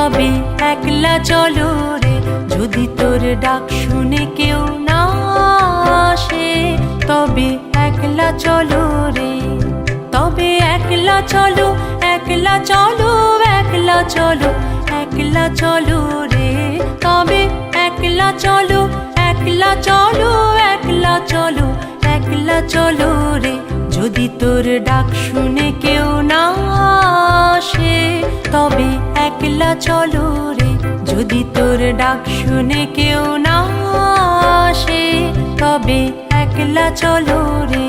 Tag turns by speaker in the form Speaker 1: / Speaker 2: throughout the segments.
Speaker 1: তবে একলা চলো রে। যদি তোর ডাক শুনে কেউ না আসে, তবে একলা চলো রে। তবে একলা চলো, একলা চলো, একলা চলো, একলা চলো রে। তবে একলা চলো, একলা চলো, একলা চলো, একলা চলো রে। যদি তোর ডাক শুনে কেউ না আসে, তবে একলা চলো রে। যদি তোর ডাক শুনে কেউ না আসে, তবে একলা চলো রে।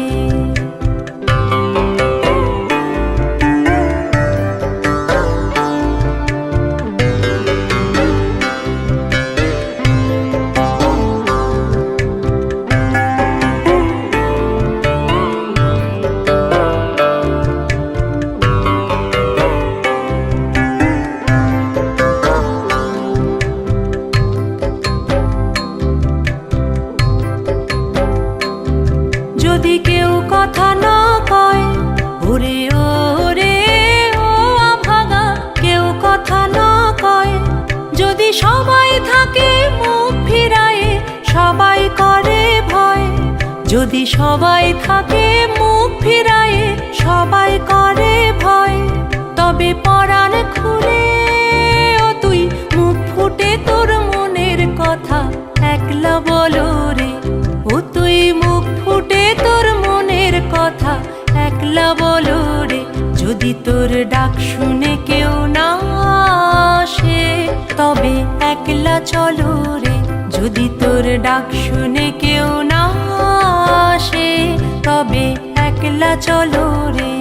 Speaker 1: যদি কেউ কথা না কয়, ওরে ওরে ও আভাগা, কেউ কথা না কয়। যদি সবাই থাকে মুখ ফিরায়ে, সবাই করে ভয়। যদি সবাই থাকে মুখ ফিরায়ে, সবাই করে ভয়। তবে পরাণ খুলে ও তুই মুখ ফুটে তোর মনের কথা একলা বলো রে। ও তুই মুখ ফুটে তোর মনের কথা একলা বলো রে। যদি তোর ডাক শুনে কেউ না আসে, তবে একলা চলো রে। যদি তোর ডাক শুনে কেউ না আসে, তবে একলা চলো রে।